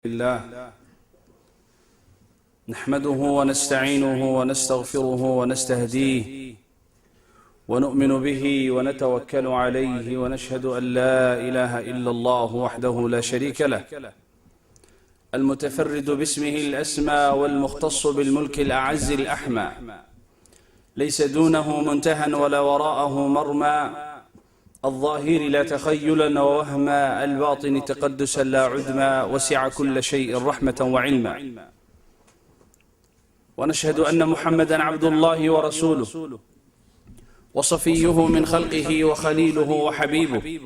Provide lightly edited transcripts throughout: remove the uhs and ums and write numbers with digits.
الله نحمده ونستعينه ونستغفره ونستهديه ونؤمن به ونتوكل عليه ونشهد أن لا إله إلا الله وحده لا شريك له المتفرد باسمه الأسمى والمختص بالملك الأعز الأحمى ليس دونه منتهى ولا وراءه مرمى الظاهر لا تخيلا ووهما الباطن تقدسا لا عدما وسع كل شيء رحمة وعلما ونشهد أن محمدا عبد الله ورسوله وصفيه من خلقه وخليله وحبيبه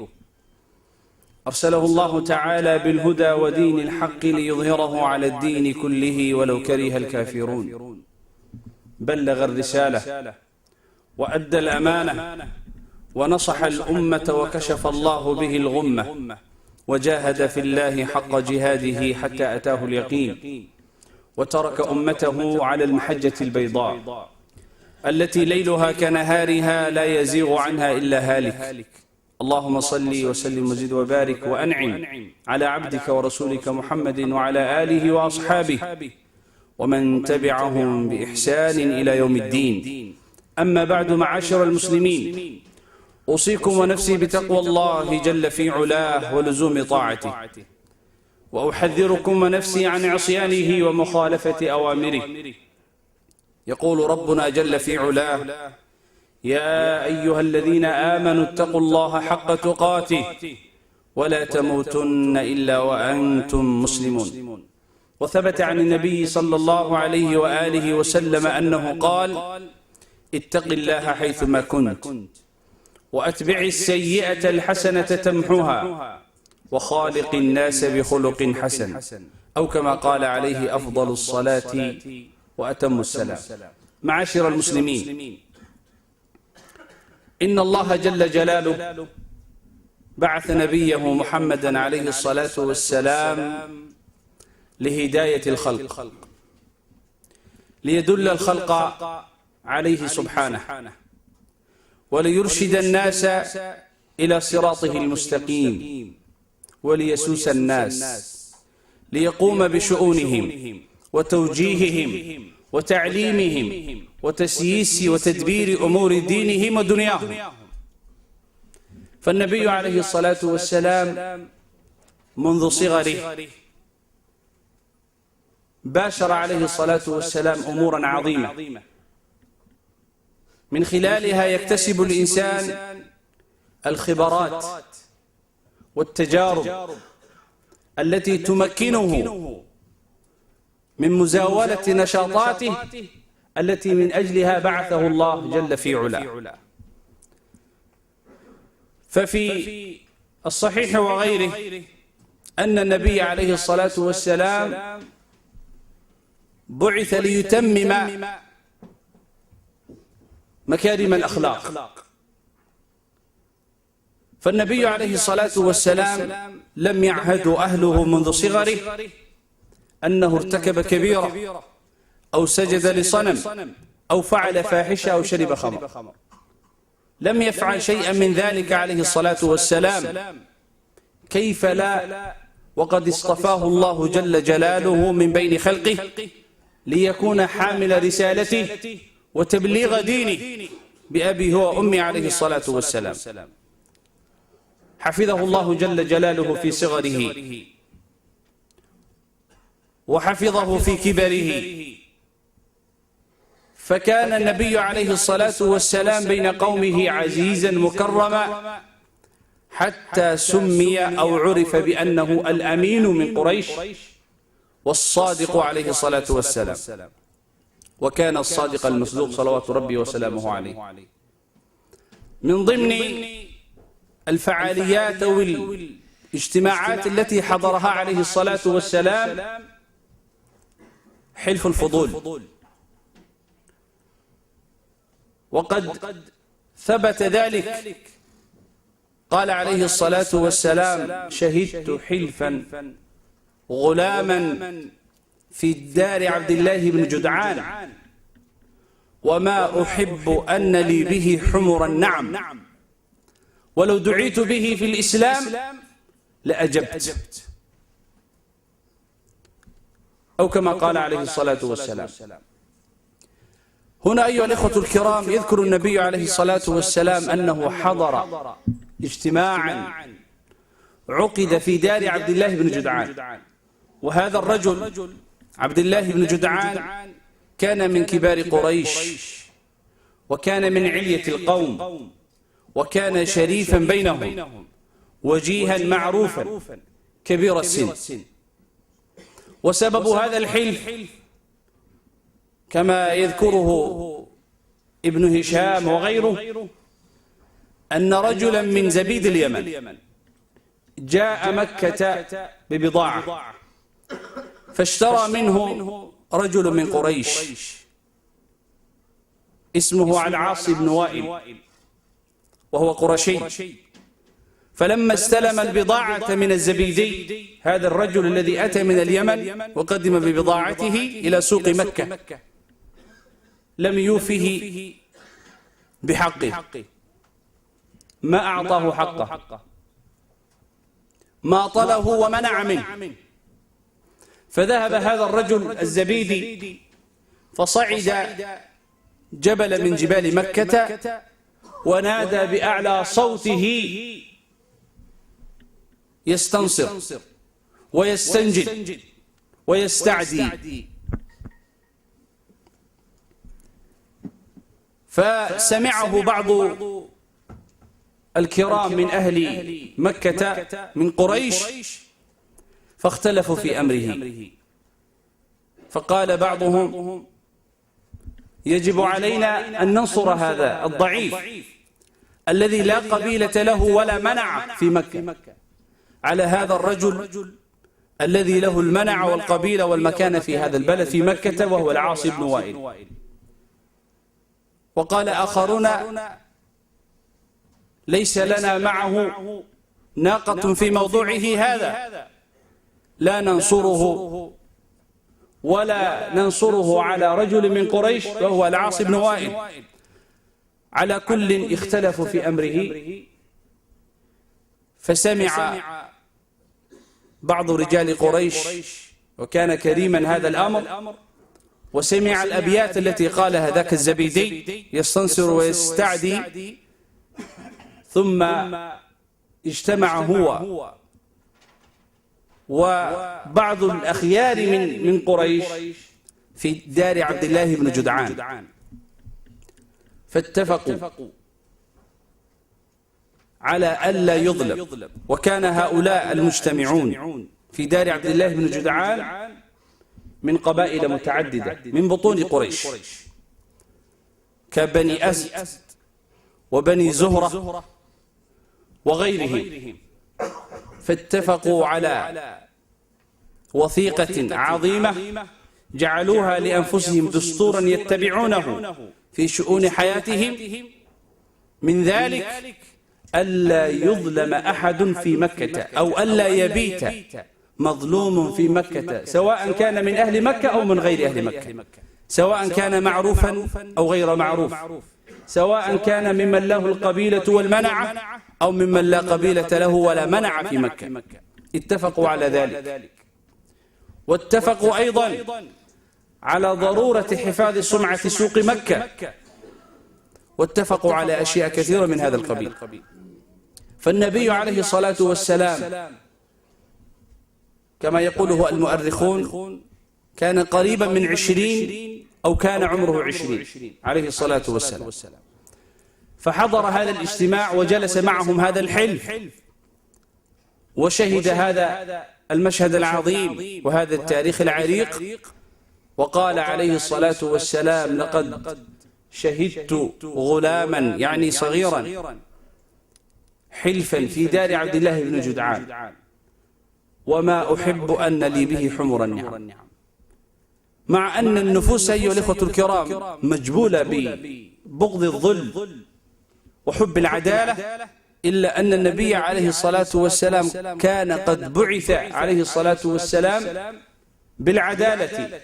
أرسله الله تعالى بالهدى ودين الحق ليظهره على الدين كله ولو كره الكافرون بلغ الرسالة وأدى الأمانة ونصح الأمة وكشف الله به الغمة وجاهد في الله حق جهاده حتى أتاه اليقين وترك أمته على المحجة البيضاء التي ليلها كنهارها لا يزيغ عنها إلا هالك اللهم صل وسلم وزد وبارك وأنعم على عبدك ورسولك محمد وعلى آله وأصحابه ومن تبعهم بإحسان إلى يوم الدين أما بعد معاشر المسلمين أوصيكم ونفسي بتقوى الله جل في علاه ولزوم طاعته وأحذركم ونفسي عن عصيانه ومخالفة أوامره يقول ربنا جل في علاه يا أيها الذين آمنوا اتقوا الله حق تقاته ولا تموتن إلا وأنتم مسلمون وثبت عن النبي صلى الله عليه وآله وسلم أنه قال اتق الله حيثما كنت وأتبع السيئة الحسنة تمحها وخالق الناس بخلق حسن أو كما قال عليه أفضل الصلاة وأتم السلام معاشر المسلمين إن الله جل جلاله بعث نبيه محمدا عليه الصلاة والسلام لهداية الخلق ليدل الخلق عليه سبحانه وليرشد الناس إلى صراطه المستقيم وليسوس الناس ليقوم بشؤونهم وتوجيههم وتعليمهم وتسييس وتدبير أمور دينهم ودنياهم فالنبي عليه الصلاة والسلام منذ صغره باشر عليه الصلاة والسلام أمورا عظيمة من خلالها يكتسب الإنسان الخبرات والتجارب التي تمكنه من مزاولة نشاطاته التي من أجلها بعثه الله جل في علاه ففي الصحيح وغيره أن النبي عليه الصلاة والسلام بعث ليتمم مكارم الأخلاق فالنبي عليه الصلاة والسلام لم يعهد أهله منذ صغره أنه ارتكب كبيرة أو سجد لصنم أو فعل فاحشة أو شرب خمر لم يفعل شيئا من ذلك عليه الصلاة والسلام كيف لا وقد اصطفاه الله جل جلاله من بين خلقه ليكون حامل رسالته وتبليغ دينه بأبي هو وأمي عليه الصلاة والسلام حفظه الله جل جلاله في صغره وحفظه في كبره فكان النبي عليه الصلاة والسلام بين قومه عزيزا مكرما حتى سمي أو عرف بأنه الأمين من قريش والصادق عليه الصلاة والسلام وكان الصادق المصدوق صلوات ربي وسلامه عليه من ضمن الفعاليات والاجتماعات التي حضرها عليه الصلاة والسلام حلف الفضول وقد ثبت ذلك قال عليه الصلاة والسلام شهدت حلفا غلاما في دار عبد الله بن جدعان وما أحب أن لي به حمر النعم ولو دعيت به في الإسلام لأجبت. أو كما قال عليه الصلاة والسلام. هنا أيها الإخوة الكرام يذكر النبي عليه الصلاة والسلام أنه حضر اجتماعا عقد في دار عبد الله بن جدعان، وهذا الرجل عبد الله بن جدعان كان من كبار قريش، وكان من علية القوم، وكان شريفا بينهم، وجيها معروفا كبير السن. وسبب هذا الحلف كما يذكره ابن هشام وغيره أن رجلا من زبيد اليمن جاء مكة ببضاعة، فاشترى منه رجل من قريش اسمه العاص بن وائل، وهو قرشي. فلما استلم البضاعة من الزبيدي، هذا الرجل الذي أتى من اليمن وقدم ببضاعته إلى سوق مكة، لم يوفه بحقه، ما أعطاه حقه، ما طله ومنع منه. فذهب هذا الرجل الزبيدي فصعد جبل من جبال مكة ونادى بأعلى صوته يستنصر ويستنجد ويستعدي. فسمعه بعض الكرام من أهل مكة من قريش فاختلفوا في أمره، فقال بعضهم يجب علينا أن ننصر هذا الضعيف الذي لا قبيلة له ولا منع في مكة على هذا الرجل الذي له المنع والقبيلة والمكان في هذا البلد في مكة، وهو العاص بن وائل. وقال آخرون ليس لنا معه ناقة في موضوعه هذا، لا ننصره ولا ننصره على رجل من قريش وهو العاص بن وائل. على كل اختلفوا في أمره. فسمع بعض رجال قريش، وكان كريما هذا الأمر، وسمع الأبيات التي قالها ذاك الزبيدي يستنصر ويستعدي، ثم اجتمع هو وبعض الأخيار من قريش في دار عبد الله بن جدعان، فاتفقوا على ألا يظلم. وكان هؤلاء المجتمعون في دار عبد الله بن جدعان من قبائل متعددة من بطون قريش، كبني أسد وبني زهرة وغيرهم. فاتفقوا على وثيقة عظيمة جعلوها لأنفسهم دستورا يتبعونه في شؤون حياتهم، من ذلك ألا يظلم أحد في مكة، أو ألا يبيت مظلوم في مكة، سواء كان من أهل مكة أو من غير أهل مكة، سواء كان معروفا أو غير معروف، سواء كان ممن له القبيلة والمنعة أو ممن لا قبيلة له ولا منع في مكة. اتفقوا على ذلك. واتفقوا أيضا على ضرورة حفاظ سمعة سوق مكة، واتفقوا على أشياء كثيرة من هذا القبيل. فالنبي عليه الصلاة والسلام كما يقوله المؤرخون كان قريبا من 20 أو كان عمره 20 عليه الصلاة والسلام. فحضر هذا الاجتماع وجلس معهم هذا الحلف، وشهد هذا المشهد العظيم وهذا التاريخ العريق. وقال عليه الصلاة والسلام لقد شهدت غلاما يعني صغيرا حلفا في دار عبد الله بن جدعان، وما أحب أن لي به حمر النعم. مع أن النفوس أيها الإخوة الكرام مجبولة ببغض الظلم وحب العدالة، إلا أن النبي عليه الصلاة والسلام كان قد بعث عليه الصلاة والسلام بالعدالة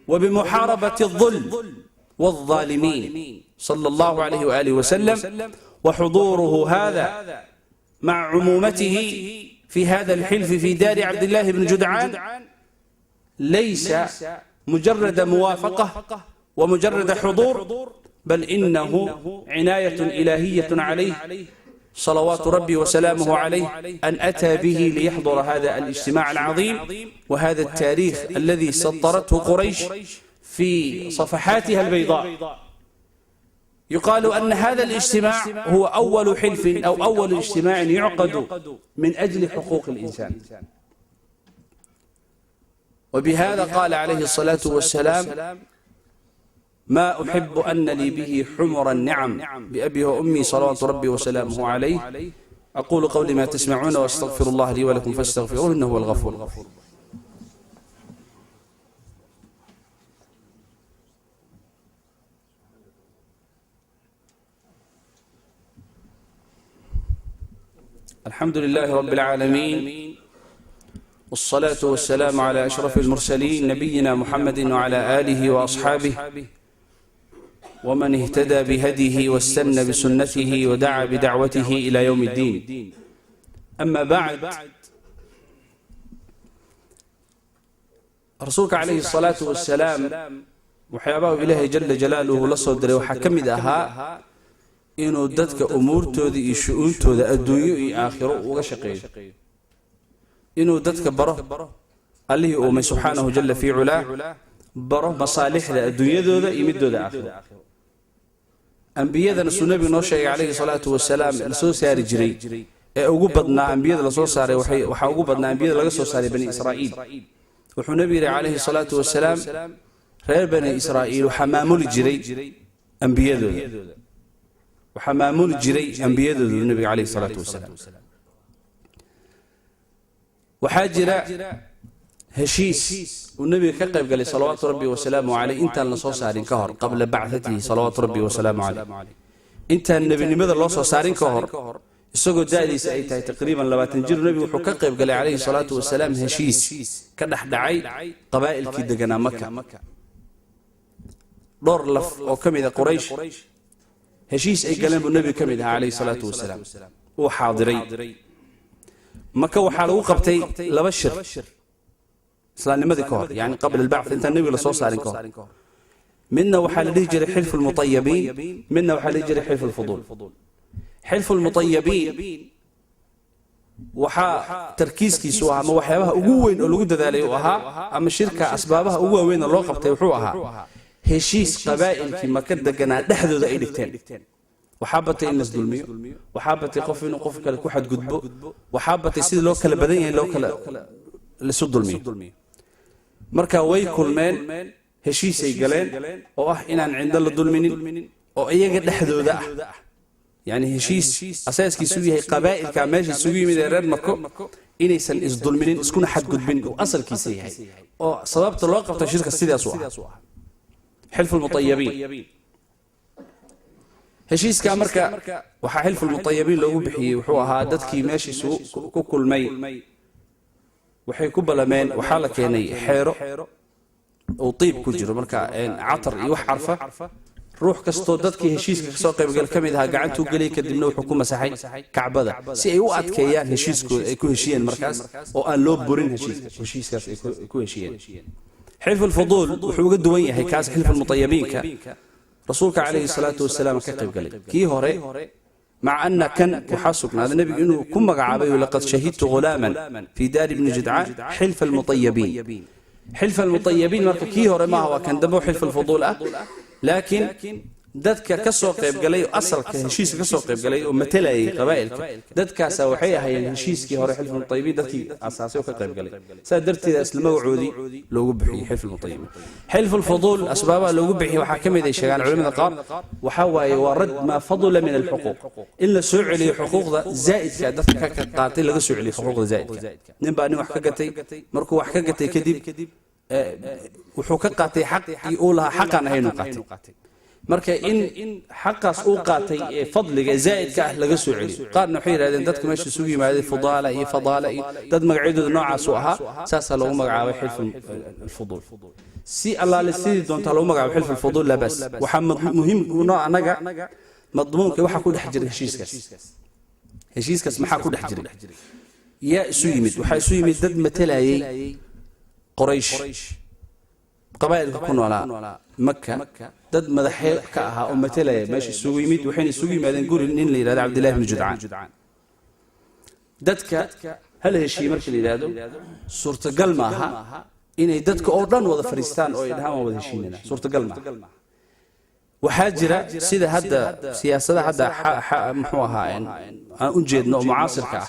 وبمحاربة الظلم والظالمين صلى الله عليه وآله وسلم. وحضوره هذا مع عمومته في هذا الحلف في دار عبد الله بن جدعان ليس مجرد موافقة ومجرد حضور، بل إنه عناية إلهية عليه صلوات ربي وسلامه عليه أن أتى به ليحضر هذا الاجتماع العظيم وهذا التاريخ الذي سطرته قريش في صفحاتها البيضاء. يقال أن هذا الاجتماع هو أول حلف أو أول اجتماع يعقد من أجل حقوق الإنسان. وبهذا قال عليه الصلاة والسلام: ما أحب أن لي به حمر النعم بأبي وأمي صلوات ربي وسلامه عليه. أقول قولي ما تسمعون وأستغفر الله لي ولكم فاستغفروه إنه هو الغفور الرحيم. الحمد لله رب العالمين، والصلاة والسلام على أشرف المرسلين نبينا محمد وعلى آله وأصحابه ومن اهتدى بهديه واستنى بسنته ودعا بدعوته إلى يوم الدين. أما بعد، رسولك عليه الصلاة والسلام وحيابه إلهي جل جلاله لصدره وحكمد أها إنه ددك أمورتودي iyo shu'uuntooda adduunyo iyo aakhiro uga shaqeeyo, inuu dadka baro allihii uumay subxaanahu jalla fii culaa, baro masaalixda adduunyadooda iyo midooda aakhiro. ambiyadana suu nebigu noo sheegay calayhi salaatu wasalaam la soo saari jiray ee ugu badnaa ambiyada la soo saaray waxaa ugu badnaa ambiyada laga soo saaray bani israa'iil. wuxuu nebigu yidhi calayhi salaatu wasalaam, reer bani israa'iil waxaa maamuli jiray ambiyadooda, waxaa maamuli jiray ambiyadoodu nabiga calayhi salaatu wasalaam. waxaa jira heshiis uu nabiga ka qayb galay salawaatu rabbi wasalaamu calayh intaan la soo saarin ka hor, qabla bacdatihi salawaatu rabbi wasalaamu calayh, intaan nebinimada loo soo saarin ka hor, isagoo da'diisa ay tahay taqriiban 20 jir, nabigu wuxuu ka qayb galay calayhi salaatu wasalaam heshiis ka dhex dhacay qabaa'ilkii deganaa maka. dhowr laf oo ka mid a quraysh heshiis ay galeen buu nebigu ka mid ahaa calayhi salaatu wasalaam, uu xaadiray. maka waxaa lagu qabtay 2 shir islaamnimadii ka hor, yani qabla albacth, intaan nebiga la soo saarin ka hor. midna waxaa la dhihi jiray xilfu lmutayabiin, midna waxaa la dhihi jiray xilfu lfuduul. xilfu lmutayabiin waxaa tarkiiskiisu ahaa ama waxyaabaha ugu weyn oo lagu dadaalay uu ahaa, ama shirka asbaabaha ugu waaweyn oo loo qabtay wuxuu ahaa heshiis qabaa'ilkii maka deganaa dhexdooda ay dhigteen. waxaa batay in las dulmiyo, waxaa batay qof inuu qof kale ku xadgudbo, waxaa batay sida loo kala badan yahay loo kala lisu dulmiyo. marka way kulmeen, heshiisay galeen oo ah inaan cindo la dulminin oo iyaga dhexdooda ah. yani heshiis asaaskiisu yahay qabaa'ilka meesha isugu yimid ee reer mako inaysan isdulminin, iskuna xadgudbin uu asalkiisa yahay, oo sababta loo qabta shirka sidaas u ah xilfu lmutayabiin. heshiiskaa marka waxaa xilfu lmutayabiin loogu bixiyey wuxuu ahaa dadkii meeshiisu ku kulmay waxay ku balameen, waxaa la keenay xeero uu tiib ku jiro, marka catar iyo wax carfa. ruux kastoo dadkii heshiiska kasoo qaybgal ka mid ahaa gacantuu geliyay, kadibna wuxuu ku masaxay kacbada si ay u adkeeyaan heshiiskooda ay ku heshiyeen markaas, oo aan loo burin heshiiskaas ay ku heshiyeen. xilfu lfuduul wuxuu uga duwan yahay kaas xilfu lmutayabiinka. rasuulka calayhi salaatu wasalaam ka qayb galay kii hore, maca ana kan waxaa sugnaaday nebigu inuu ku magacaabay laqad shahidtu ghulaaman fii daari bni jidcaan xilfa almutayabiin. xilfa almutayabiin marka kii hore maaha, waa kan dambe xilfu lfuduul ah. laakiin dadka ka soo qayb galay oo asalka heshiiska ka soo qayb galay oo matalayay qabaa'ilka, dadkaasa waxay ahaayeen heshiiskii hore xilfu lmutayabiin, dadkii asaasay oo ka qayb galay. saa darteeda isla magacoodii loogu bixiyey xilfu lmutayabiin. xilfu lfuduul asbaabaha loogu bixiyey waxaa ka mid ay sheegaan culimada qaar, waxaa waaye waa rad maa fadula min alxuquuq, in la soo celiyo xuquuqda zaa'idka dadka ka qaatay, laga soo celiyo xuquuqda zaa'idka. nin baa nin wax ka gatay, markuu wax ka gatay kadib wuxuu ka qaatay xaqii uu lahaa, xaqaan ahaynuu qaatay. marka in xaqaas uu qaatay ee fadliga zaa'idka ah laga soo celiyo. qaarna waxay yidhahdeen dadka meesha isugu yimaaday fudaala iyo fadaala iyo dad magacyadooda noocaas u ahaa, saasaa loogu magacaabay xilfu lfuduul. si allaale sidii doontaa loogu magacaabay xilfu lfuduul laa bas. waxaa muhiim noo anaga madmuunka waxaa ku dhex jira heshiiskaas maxaa ku dhex jiray? yaa isu yimid? waxaa isu yimid dad matalayay قريش قبائل كنا على مكة دد مدحي كأها أمتلا ماشي سوي ميت وحين سوي ما نقول إن اللي هذا عبد الله بن جدعان ددك هل هي شيء مركز اللي هذا صورة قلمها إن ددك أردن وذا فريستان أو إنها ما وذا شيء صورة قلمها وحاجرة سيدا هذا سياسة هذا محوها يعني أنجد نوع معاصر كأ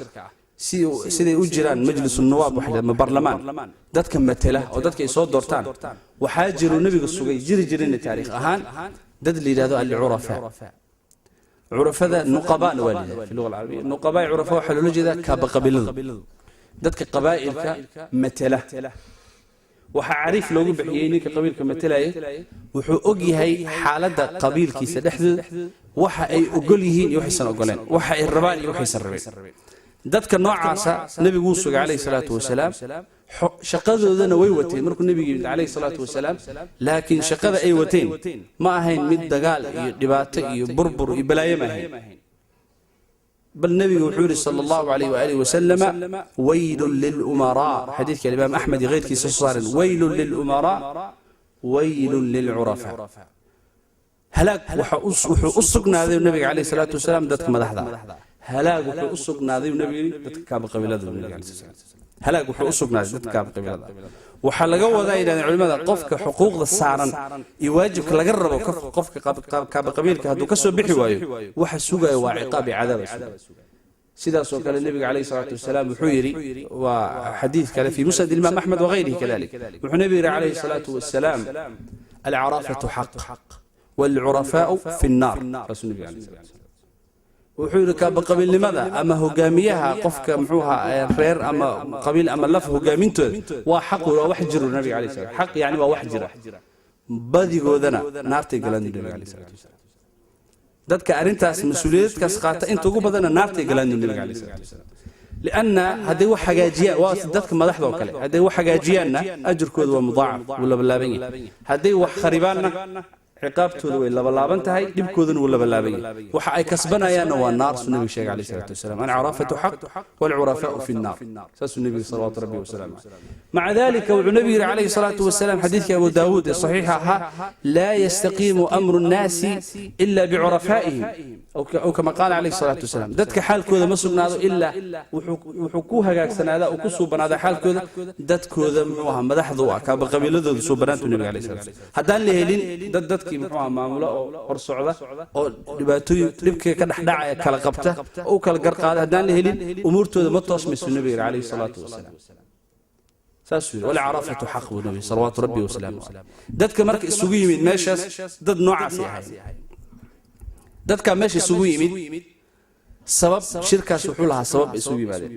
سيدا أجران مجلس النواب وحده من برلمان دتك متله أو دتك يصود دورتان وحاجر النبي السوقي جرين التاريخ أهان دد اللي هذا العرفاء عرفاء ذا نقباء والده في اللغة العربية نقباء عرفاء وحلول جذا كبقبيل دتك قبائل كمتله وحعرف لو بحييني كقبيل كمتلاي وحو أجي هاي حالة قبيل كي سدحذ وحا أي أقوله يحسن أقولين وحا الربان يحسن الربان دتك النوع عسى نبي موسى عليه الصلاة والسلام شقذ ذنا ويوتين مركو النبي عليه الصلاة والسلام لكن شقذ أي وتين ما هين مد دجال دباتي بربر بلايا ما هين بل النبي وحوري صلى الله عليه وآله وسلم ويل للأمراء حديث الإمام أحمد غير كيس صار ويل للأمراء ويل للعرفاء هلاك وحأصقنا ذي النبي عليه الصلاة والسلام دتك مدحضا هلاك وحأصقنا ذي النبي دتك كاب قبيلة النبي عليه الصلاة والسلام هلاك وحأصقنا دتك كاب قبيلة وحلقوا ذا إلى العلماء قفك حقوق السعران يواجبك لقرب قفك كاب قبيلك هدو كسو بحوايو وحسوقه وعقاب عذاب سيدا سوكال النبي عليه الصلاة والسلام وحيري وحديث كان في مسند الإمام أحمد وغيره كذلك وحنبي عليه الصلاة والسلام العرافة حق والعرفاء في النار رسول النبي عليه الصلاة والسلام وحيرك بقبيل لماذا أما هجاميها قفك محوها خير أما قبيل أما لف هجامينته وحق وحجر النبي عليه الصلاة والسلام حق يعني وحجر بدي جودنا نارتي قلنا النبي عليه الصلاة والسلام دتك أرنتاس مسؤوليتك كسقاطة أنت جو بدنا نارتي قلنا النبي عليه الصلاة والسلام لأن هذا هو حاجية واسدتك ما لحظة وكله هذا هو حاجينا أجر كود ومضاعف ولا باللابين هذا هو خريباننا عقابته ولا بلابنتهاي دبكودن ولا بلابين waxa ay kasbanayaan waa naar sunnah sheeg عليه الصلاه والسلام ان عرفته حق والعرفاء في النار ساس النبي صلى الله عليه وسلم مع ذلك والنبي عليه الصلاه والسلام حديث ابو داود الصحيحه لا يستقيم امر الناس الا بعرفائهم او كما قال عليه الصلاه والسلام ددك حالكودا ما سغناado illa wuxuu ku hagaagsanaada oo ku soo banaada xaalkooda dadkooda muxuu madaxdu ka qabiiladooda soo banaantu nabiga عليه الصلاه والسلام hadaan la helin dadkii muxuu maamulo oo hor socda oo dhibaatooyin dibka ka dhaxdhacaya kala qabta oo kala garqaada hadaan la helin umurtooda ma toosmayso nabiga عليه الصلاه والسلام ساسوي ولا عرفته حق النبي صلوات ربي وسلامه dadka marka isugu yimid meeshaas dad noocaas yahay dadka meesha isugu yimid sabab shirkaas wuxuu lahaa sabab isugu yimaadeen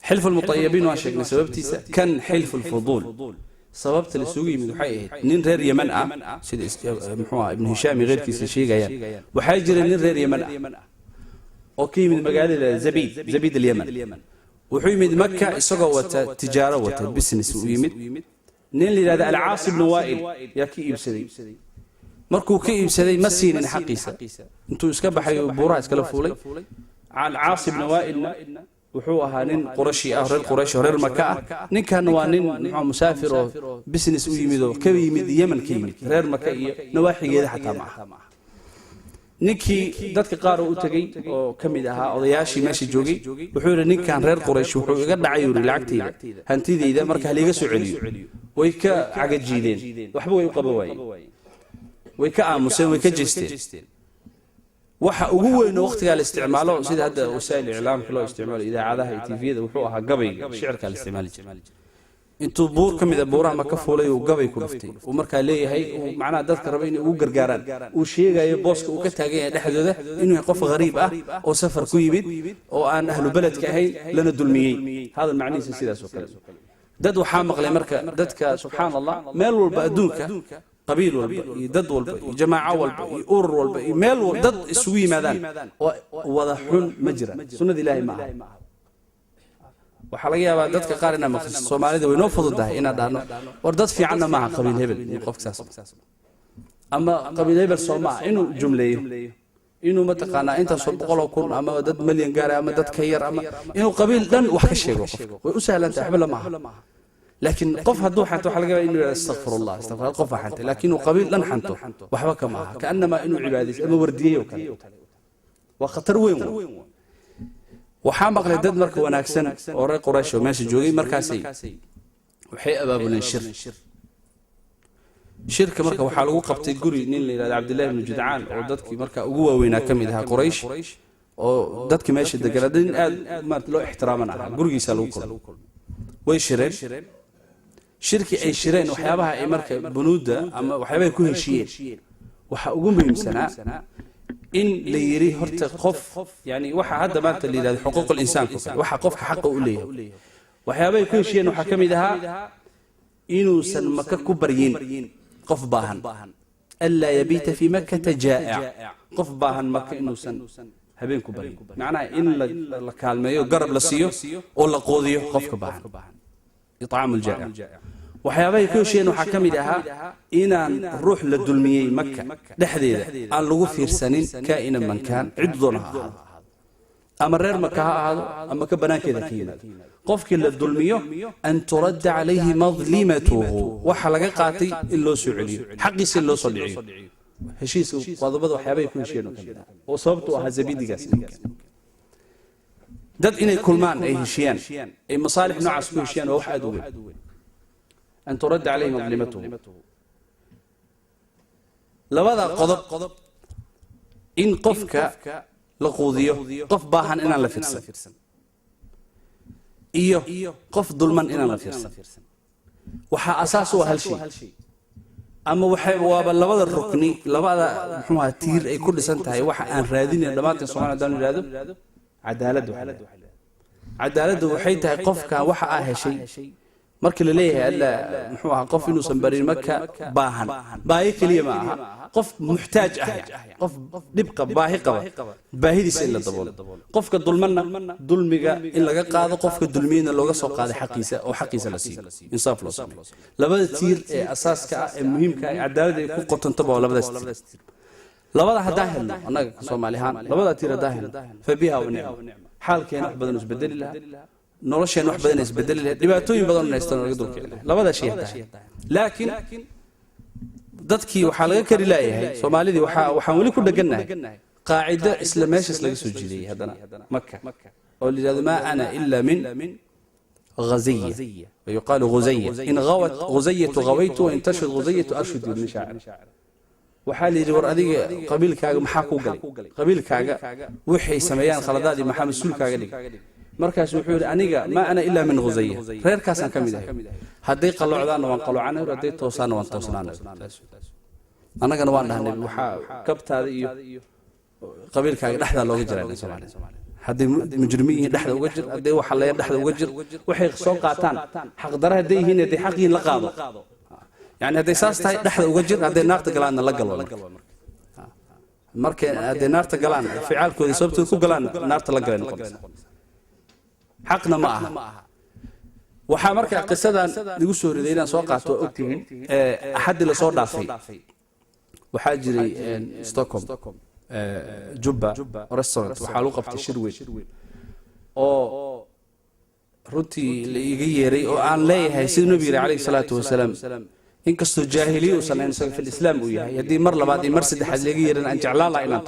xilf almutayyibin waa sheegnay sababtiisa kan xilf alfudul sababta la isugu yimid waxay ahayd nin reer Yemen ah sida muxuu ibn Hisham geerkiisa sheegayaan waxay jireen nin reer Yemen ah oo ka yimid magaalada Zabid al-Yemen wuxuu yimid Makka isagoo wata tijaaro wata business u yimid nin la yiraahdo al-Aas ibn Wa'il yaa ka iibsaday markuu ka iibsaday ma siinin xaqiisa intuu iska baxay buuraha iskala fuulay al-Aas ibn Wa'il wuxuu ahaa nin qurashi ah reer qurash reer Makka ninkan waa nin musaafir oo business u yimid oo ka yimid Yemen ka yimid reer Makka iyo nawaaxigeeda xataa ma aha ninkii dadka qaar u tagay oo kamid ahaa odayaashii meesha joogay wuxuu yiri ninkan reer qurash wuxuu iga dhacay lacagtayda hantidayda marka hal iga soo celiyo way ka cagajiideen waxba way u qabawaayeen way ka aamuseen way ka jeesteen waxa ugu weyn waqtiga la isticmaalo sida hadda wasaa'il i'laamka loo isticmaalo idaacadaha TV-da wuxuu ahaa gabayga shicirka la isticmaali jiray intuu buur kamid ah buuraha ma ka fuulay oo gabay ku dhuftay oo marka leeyahay macnaha dadka raba inay ugu gargaaraan uu sheegayo booska uu ka taagan yahay dhexdooda inuu qof qariib ah oo safar ku yimid oo aan ahlu baladka ahayn lana dulmiyay hada macnihiisa sidaas oo kale dad waxa maqlay marka dadka subhanallah meel walba adduunka قبيل والبا يدد والبا جماعة والبا يور والبا يميل ضد سوي ماذان وضحون مجرى سنة الله معه وحلقيها ضدك قارنا مخصوص الصومالي وينفض ده إن دانو وردت في عنا مع قبيل هبل قف ساس أما قبيل هبل صومع إنه جملة إنه متقنا أنت صدق الله كون أما ضد مليون جارة أما ضد كير أما إنه قبيل لن وحكي شيء ويسهل أنت أحبل معه لكن قف هدو حنتو حلقة إنه استغفر الله استغفر الله قف حنتو لكنه قبيل لن حنتو وحبك معها كأنما إنه عبادي أما وردية وكذا وخطر وين وحامق لدد مرك وناكسن ورا قريش وماشي جوجي مركاسي وحي أباب الشر شركة مركا waxaa lagu qabtay guri nin la yiraahdo Cabdullah ibn Jud'aan oo dadkii marka ugu waaweynaa kamid ahaa Quraysh oo dadkii meesha deganaa in aad maarta loo ixtiraamana gurigiisa lagu kulmay way shireen shirki ay shireen waxyaabaha ay marka bunuuda ama waxyaabaha ku heshiiyeen waxa ugu muhiimsanaa in la yiri horta qof yani waxa hadda maanta la yiraahdo xuquuqul insaanku waxa qofka xaq u leeyahay waxyaabaha ku heshiiyeen waxa kamid ahaa inuu san maka ku baryin قف باهن ألا يبيت في مكة جائع قف باهن مكة إنه سن هبين كبرين معناه إن لكالميو قرب لسيو ولا قوذيو قف باهن إطعام الجائع وحيابي كل شيء إنه حكم لها إن نروح للدلمية مكة لحديدة عن لغو في سنين كائنا من كان عدضونها أما الرير مكة هذا أما كبنا كذا كينا قف كل الظلمية أن ترد عليه مظلمته وحلقة قاتي إلا سعلي حقي سلو صلعي هشيس وضبط وحيابي كل شيء كذا وصبته هزبيدي قاسم دد إن كلمان أي هشيان أي مصالح نعس كل هشيان وحد أن ترد عليه مظلمته لماذا قضب إن قفك لقوذيه قف باهن إنا لفرسن إيوه قف ظلما إنا لفرسن وحا أساسه هالشيء أما وحا وابا لبدا الركني لبدا محوها تير أي كل سنتهي وحا أن رادين لمات سبحانه دان رادو عدالة وحيتها قفك وحا آها شيء markii la leeyahay alla muxuu ahaa qof inuu san barin Makka baahan baahi kaliya ma aha qof muxtaaj ah qof dibqa baahi qaba baahidiisa ila dabool qofka dulmanna dulmiga in laga qaado qofka dulmiyana looga soo qaado xaqiisa oo xaqiisa la siiyo insaaf loo sameeyo labada tiir ee asaaska ah ee muhiimka ah cadaalad ay ku qotonto baa labadaas labada hadaa helno anaga Soomaalihaan labada tiir hadaa helno fabiha wa ni'ma xaalkeena wax badan isbedeli laha nolosheen wax badan isbedel leh dhibaatooyin badan oo haystaan laga dulkeen labada shay laakiin dadkii waxa laga kari laayahay Soomaalidii waxaan wali ku dhaganahay qaacida islaamiyada laga soo jeediyay hadana Makka oo lidaado ma ana illa min غزية ويقال غزية إن غوت غزية غويت وإن تشد غزية أرشد المشاعر وحالي جور أدي قبيل كاغ محاكو قلي قبيل كاغ وحي سميان خلدادي محمد سول كاغ markaas wuxuu yiri aniga ma ana illa min Ghuzayyah reerkaas aan kamid ahay haday qalocdaan waan qalocanahay haday toosaan waan toosnaanahay anagana waan dhahnay waxa kabtaada iyo qabiilkaaga dhaxda looga jiraa Soomaaliya haday mujrimiin dhaxda uga jir haday waxa la dhaxda uga jir waxay soo qaataan xaq dara haday yihiin haday xaqiin la qaado yani haday saas tahay dhaxda uga jir haday naarta galaan la galo markay haday naarta galaan ficaalkooda sababtoo ku galaan naarta la galeen noqon حقنا معها وحامرك قصدا يقول سوري إذا سوق قاتوا أكتين أحد اللي صار دافي وحاجري ستوكهولم جبة ريستورانت وحلوقة بتشروي أو روتي اللي يجيري أو عن ليه هيصير النبي عليه الصلاة والسلام إن كستو جاهلي وصلنا في الإسلام وياه يدي مرة بعد مرسد حد يجيري أن جعل الله إلى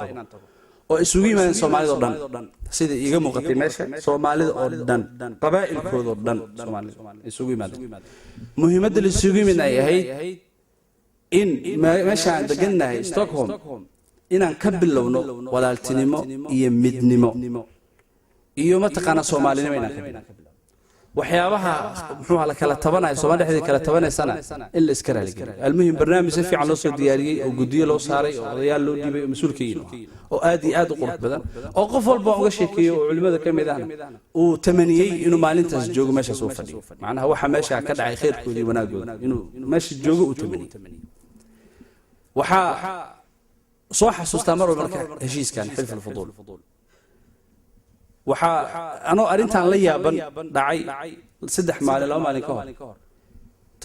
oo isugu yimaadeen Soomaalida oo dhan sida iiga muuqatay meesha Soomaalida oo dhan qabaa'ilkooda oo dhan Soomaalida isugu yimaadeen muhiimadda la isugu yimaadeen in meesha aan deganahay Stockholm inaan ka bilowno walaaltinimo iyo midnimo iyo ma taqaana Soomaalinimo inaan ka bilowno waxyaabaha muxuu la kala tabanayo Soomaaliya dhexdeeda kala tabanaysana in la iska raaliyo almuhim barnaamij si fiican loo soo diyaariyay oo gudiyo loo saaray oo odayaal loo dhibay oo mas'uulkiin oo aad iyo aad u qurux badan oo qof walba uga sheekeeyo oo culimada kamid ahna uu tamaniyay inuu maalintaas joogo meesha soo fadhiyo macnaha waxa meesha ka dhacay khayrkoodii wanaagooda inuu meesha joogo uu tamaniyay waxa soo xasuustaa mar marka heshiiskan xilf al-fuduul waxa anoo arintan la yaaban dhacay 3 maalin 2 maalin ka hor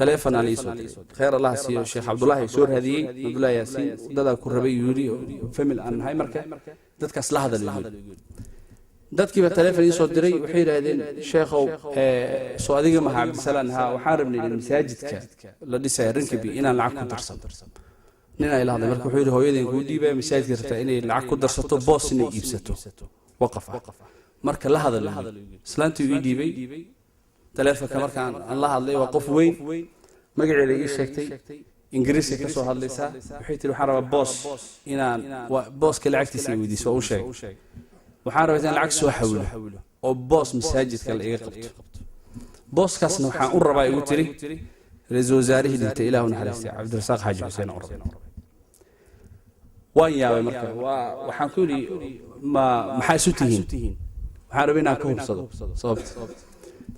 تليفون على يسوع خير الله سيو الشيخ عبد الله يسور هذه عبد الله ياسين دادا كربي يوري فمل أن هاي مركة دتك أصل هذا اللي يقول dadkii ba telefoon ii soo diray waxay yiraahdeen sheekhow soo adiga ma Cabdisalaan ha waxaan rabnay masaajidka la dhisay Rinkaby inaan lacag ku darsado nin ay lahayd markuu wuxuu yiri hooyadeen ku dhiibay masaajidka rabta inay lacag ku darsato boos inay iibsato waqaf marka la hadal islaantii ii dhiibay telefoonka markaan la hadlay waa qof weyn magaceeda ii sheegtay ingiriisi ka soo hadlaysa waxay tiri waxaan rabaa boos inaan booska lacagtiisa weydiiso oo u sheeg waxaan rabaa inaan lacag soo xawilo oo boos masaajidka la iga qabto booskaasna waxaan u rabaa igu tiri ra'iisul wasaarihi dhintay ilaahu naxariistay Cabdirasaaq Xaaji Xuseen Orod waan yaabay marka waxaan ku yiri maxay isu tihiin waxaan rabaa inaan ka hubsado sababta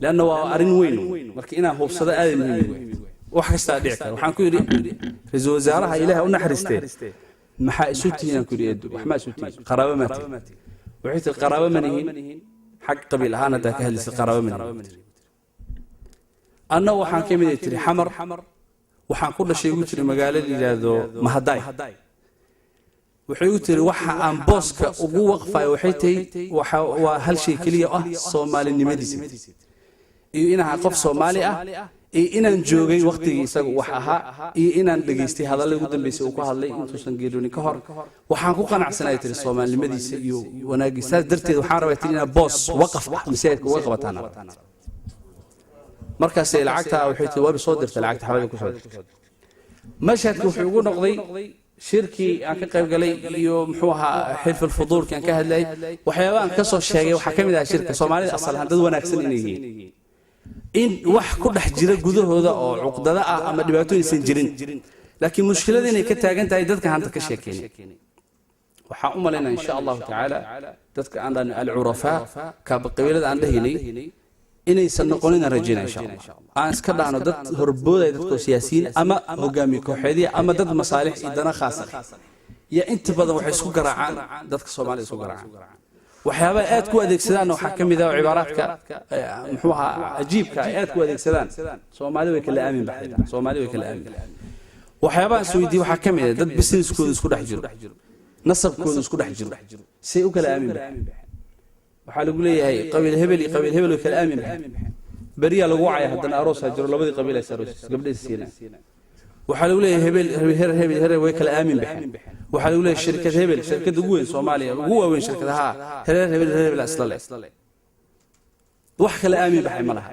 laana waa arin weyn marka inaan hubsado aad muhiim wax kasta dhici kara waxaan ku yiri ra'iisul wasaaraha ilaahay u naxariistay maxay isu tihiin ku yiri wax ma isu tihiin qaraabo ma tihiin وحيت القرابة منهين حق قبيل هانا ذاك أهل القرابة منهين أنا وحان كم يتري حمر وحان كل شيء يتري مقالة اللي هذا مهداي وحيتري وحا عن بوسك وقوة وقفة وحيتي وهل شيء كليه صومالي نمديسي إنها قف صومالي inaan joogay waqtigii isagu wax ahaa inaan dhageystay hadallo ugu dambeysay oo ku hadlay intuusan geeloonin ka hor waxaan ku qanacsanahay tiri Soomaalinimadiisa iyo wanaagiisa darteed waxaan rabaa inaan boos waqaf masaajidka uga qabataan markaas ay lacagta waxay tii waa soo dirtay lacagta xawada ku soo dirtay mashadku wuxuu ugu noqday shirkii aan ka qayb galay iyo muxuu ahaa xilful fuduulka aan ka hadlay waxyaabaha aan ka soo sheegay waxa kamid ah shirka Soomaalida asal ahaan dad wanaagsan inay yihiin in wax ku dhex jira gudahooda oo cuqdada ah ama dhibaatooyin san jirin laakiin mushkilada inay ka taagan tahay dadka hanta ka sheekeynay waxa u maleynaa insha Allah taala dadka aan dhan al-urafa ka qabiilada aan dhahinay inay san noqonin rajina insha Allah aan iska dhaano dad horbooday dadka siyaasiyiin ama hogaamiye kooxeedii ama dad masaalix idana khaas ah ya inta badan waxay isku garaacaan dadka Soomaaliyeed isku garaacaan waxyaabaha aad ku adeegsadaan waxa kamid ah cibaaraadka muxuu ahaa ajiibka aad ku adeegsadaan Soomaalidu way kala aamin baxday Soomaalidu way kala aamin waxyaabaha Suudi waxa kamid ah dad businesskooda isku dhex jiro nasabkooda isku dhex jiro si u kala aamin baxay waxa lagu leeyahay qabiil hebel way kala aamin baxay bariya lagu wacay haddana aroos jiro labadii qabiil ay aroos gabdhaha siina waxa lagu leeyahay hebel way kala aamin baxeen waxa lagu leeyahay shirkad ugu weyn Soomaaliya ugu weyn shirkadaha hebel asla wax kala aamin baxay malaha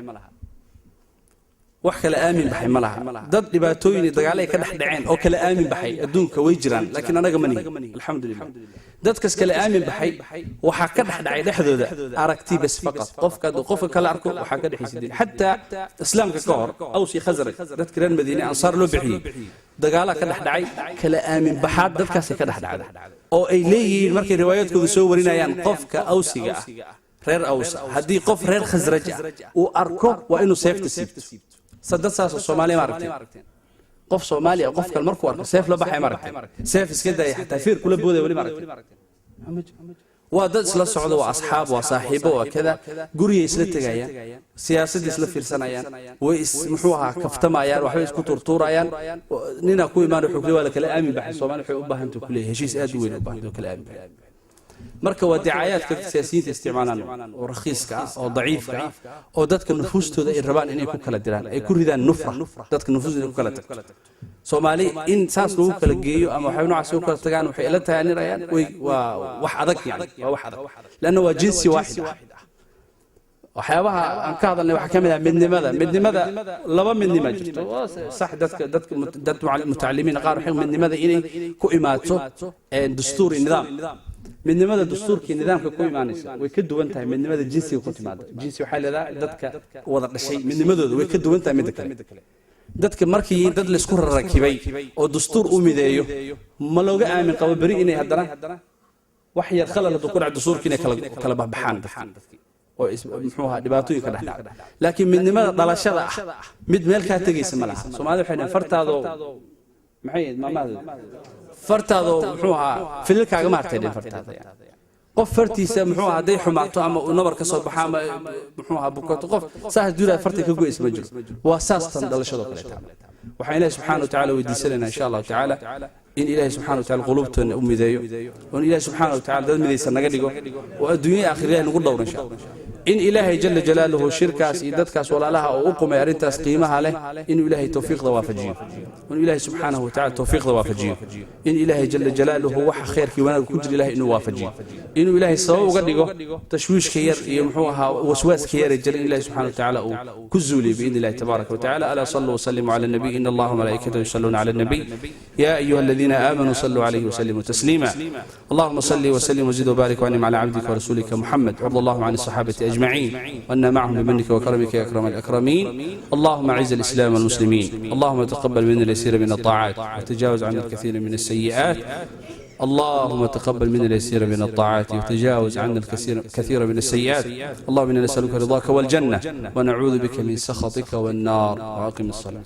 wax kala aamin baxay malaha dad dhibaatooyin dagaal ay ka dhex dhaceen oo kala aamin baxay adduunka way jiraan laakiin anaga mani alxamdulillah dadkas kala aamin baxay waxa ka dhex dhacay dhexdooda aragti bas faqat qofka kala arko waxa ka dhaxaysideen hatta islaamka ka hor awsi khazraj dadka reer Madiina ansaar loo bixiyay dagaala ka dhex dhacay kala aamin baxaad dadkaas ka dhex dhacay oo ay leeyihiin markay riwaayadkooda soo warinayaan qofka awsiga ah reer aws hadii qof reer khazraj uu arko waa inuu seefta siibto saddex Soomaali ma aragteen qof Soomaali qof kale markuu arko seef la baxay ma aragteen seef iska day xataa fiir kula booday wali ma aragteen waa dad isla socdo waa asxaab waa saaxiibo waa kada guriga isla tagayaan siyaasadda isla fiirsanayaan way muxuu ahaa kaftamayaan waxay isku turturayaan nina ku imaan wuxuu kale kala aamin baxay Soomaali waxay u baahan tahay kulay heshiis aad u weyn u baahan kala aamin marka waa dicaayadka siyaasiyiinta isticmaalaan oo raqiiska oo daciifka oo dadka nufuustooda ay rabaan inay ku kala diraan ay ku ridaan nufra dadka nufuustooda ku kala tagto Soomaali in saas lagu kala geeyo ama waxay noocaas u kala tagaan waxay ila taanirayaan waa wax adag yani waa wax adag laana waa jinsi waahid waxyaabaha aan ka hadalnay waxa kamid ah midnimada laba midnimo jirto sax dadka mutacallimiin qaar waxay midnimada inay ku imaato dastuur nidaam midnimada dastuurkii nidaamka ku imaanaysa way ka duwan tahay midnimada jinsiga ku timaada jinsi waxa leedahay dadka wada dhashay midnimadooda way ka duwan tahay mid kale dadka markii dad la isku rakibay oo dastuur u mideeyo ma looga aamin qabo bari inay haddana wax yar khalad ku dhac dastuurkiina kala baxaan dadkii oo muxuu ahaa dhibaatooyin ka dhaxdhac laakiin midnimada dhalashada ah mid meel ka tagaysa ma laha Soomaalidu waxay fartaado maxay maamaada fartaado muxuu ahaa filkaaga maartay fartaada qof fartiisa muxuu ahaa haday xumaato ama uu nabar ka soo baxaa ama muxuu ahaa bukato qof saas duulaa farta ka go'is ma jiro waa saastan dhalashada kale waxaan Ilaahay subhanahu wa ta'ala weydiisanayna insha Allah ta'ala إن إلهي سبحانه وتعالى قلوبتنا أمي ذيو وإن إلهي سبحانه وتعالى ذو مذي سنقدقه والدنيا آخرها نقول دور إن شاء الله إن إلهي جل جلاله شركاس إيدتكاس ولا لها أو أقوم يرنتاس قيمها له إن إلهي توفيق ضوافجيه وإن إلهي سبحانه وتعالى توفيق ضوافجيه إن إلهي جل جلاله وح خير كي وانا كنت إلهي إنه وافجيه إن إلهي سواء وقدقه تشويش خير يمحوها وسواس خير الجل إلهي سبحانه وتعالى كزولي بإذن الله تبارك وتعالى ألا صلوا وسلموا على النبي إن الله وملائكته يصلون على النبي يا أيها الذين آمنوا صلوا عليه وسلموا تسليما اللهم صل وسلم وزد وبارك وانعم على عبدك ورسولك محمد وارض اللهم عن الصحابة أجمعين وأن معهم بمنك وكرمك يا أكرم الأكرمين اللهم أعز الإسلام والمسلمين اللهم تقبل منا اليسير من الطاعات وتجاوز عنا الكثير من السيئات اللهم تقبل منا اليسير من الطاعات وتجاوز عنا الكثير من السيئات اللهم إنا نسألك رضاك والجنة ونعوذ بك من سخطك والنار وأقم الصلاة